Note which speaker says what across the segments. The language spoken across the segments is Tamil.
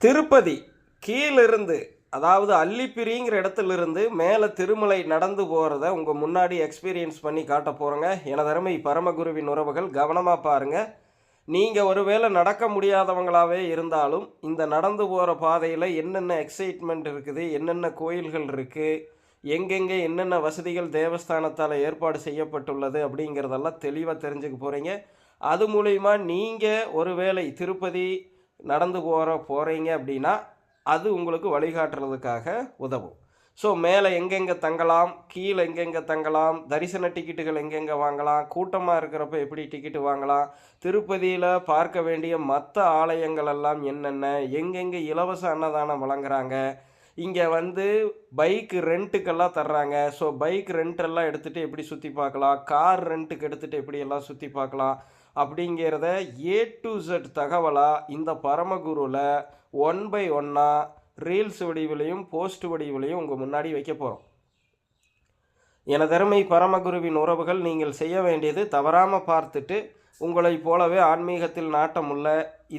Speaker 1: திருப்பதி கீழிருந்து, அதாவது அல்லிப்பிரிங்கிற இடத்துலிருந்து மேலே திருமலை நடந்து போகிறத உங்கள் முன்னாடி எக்ஸ்பீரியன்ஸ் பண்ணி காட்ட போகிறோங்க. எனதருமை பரமகுருவின் உறவுகள் கவனமாக பாருங்கள். நீங்கள் ஒருவேளை நடக்க முடியாதவங்களாகவே இருந்தாலும் இந்த நடந்து போகிற பாதையில் என்னென்ன எக்ஸைட்மெண்ட் இருக்குது, என்னென்ன கோயில்கள் இருக்குது, எங்கெங்கே என்னென்ன வசதிகள் தேவஸ்தானத்தால் ஏற்பாடு செய்யப்பட்டுள்ளது அப்படிங்கிறதெல்லாம் தெளிவாக தெரிஞ்சுக்க போகிறீங்க. அது மூலிமா நீங்கள் ஒருவேளை திருப்பதி நடந்து போகிறீங்க அப்படின்னா அது உங்களுக்கு வழிகாட்டுறதுக்காக உதவும். ஸோ மேலே எங்கெங்கே தங்கலாம், கீழே எங்கெங்கே தங்கலாம், தரிசன டிக்கெட்டுகள் எங்கெங்கே வாங்கலாம், கூட்டமாக இருக்கிறப்ப எப்படி டிக்கெட்டு வாங்கலாம், திருப்பதியில் பார்க்க வேண்டிய மற்ற ஆலயங்கள் எல்லாம் என்னென்ன, எங்கெங்கே இலவச அன்னதானம் வழங்குறாங்க, இங்கே பைக்கு ரெண்ட்டுக்கெல்லாம் தர்றாங்க. ஸோ பைக் ரெண்டெல்லாம் எடுத்துகிட்டு எப்படி சுற்றி பார்க்கலாம், கார் ரெண்ட்டுக்கு எடுத்துகிட்டு எப்படியெல்லாம் சுற்றி பார்க்கலாம் அப்படிங்கிறத ஏ டு Z தகவலாக இந்த பரமகுருவில் 1/1 ரீல்ஸ் வடிவிலையும் போஸ்ட் வடிவிலையும் உங்கள் முன்னாடி வைக்க போகிறோம். எனதருமை பரமகுருவின் உறவுகள், நீங்கள் செய்ய வேண்டியது தவறாமல் பார்த்துட்டு உங்களைப் போலவே ஆன்மீகத்தில் நாட்டமுள்ள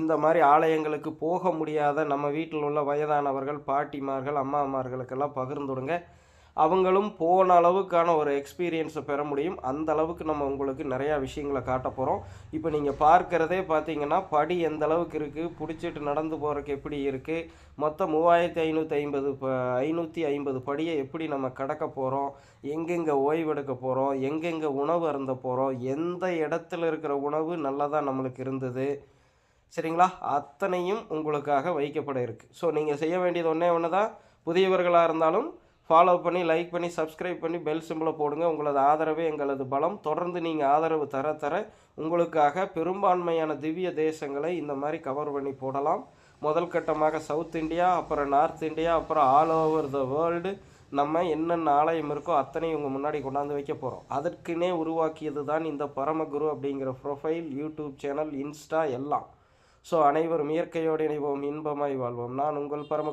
Speaker 1: இந்த மாதிரி ஆலயங்களுக்கு போக முடியாத நம்ம வீட்டில் உள்ள வயதானவர்கள், பாட்டிமார்கள், அம்மாமார்களுக்கெல்லாம் பகிர்ந்துடுங்க. அவங்களும் போன அளவுக்கான ஒரு எக்ஸ்பீரியன்ஸை பெற முடியும். அந்த அளவுக்கு நம்ம உங்களுக்கு நிறையா விஷயங்களை காட்ட போகிறோம். இப்போ நீங்கள் பார்க்குறதே பார்த்தீங்கன்னா படி எந்த அளவுக்கு இருக்குது, பிடிச்சிட்டு நடந்து போகிறதுக்கு எப்படி இருக்குது, மொத்தம் 3550 படியை எப்படி நம்ம கடக்க போகிறோம், எங்கெங்கே ஓய்வெடுக்க போகிறோம், எங்கெங்கே உணவு அருந்த போகிறோம், எந்த இடத்துல இருக்கிற உணவு நல்லதாக நம்மளுக்கு இருந்தது, சரிங்களா, அத்தனையும் உங்களுக்காக வைக்கப்பட இருக்குது. ஸோ நீங்கள் செய்ய வேண்டியது ஒன்று தான். புதியவர்களாக இருந்தாலும் ஃபாலோ பண்ணி, லைக் பண்ணி, சப்ஸ்கிரைப் பண்ணி பெல் சிம்பிளை போடுங்க. உங்களது ஆதரவே எங்களது பலம். தொடர்ந்து நீங்கள் ஆதரவு தர உங்களுக்காக பெரும்பான்மையான திவ்ய தேசங்களை இந்த மாதிரி கவர் பண்ணி போடலாம். முதல் கட்டமாக சவுத் இந்தியா, அப்புறம் நார்த் இந்தியா, அப்புறம் ஆல் ஓவர் த வேர்ல்டு நம்ம என்னென்ன ஆலயம் இருக்கோ அத்தனையும் உங்கள் முன்னாடி கொண்டாந்து வைக்க போகிறோம். அதற்குனே உருவாக்கியது தான் இந்த பரமகுரு அப்படிங்கிற ப்ரொஃபைல், யூடியூப் சேனல், இன்ஸ்டா எல்லாம். ஸோ அனைவரும் இயற்கையோடு இணைவோம், இன்பமாய் வாழ்வோம். நான் உங்கள் பரம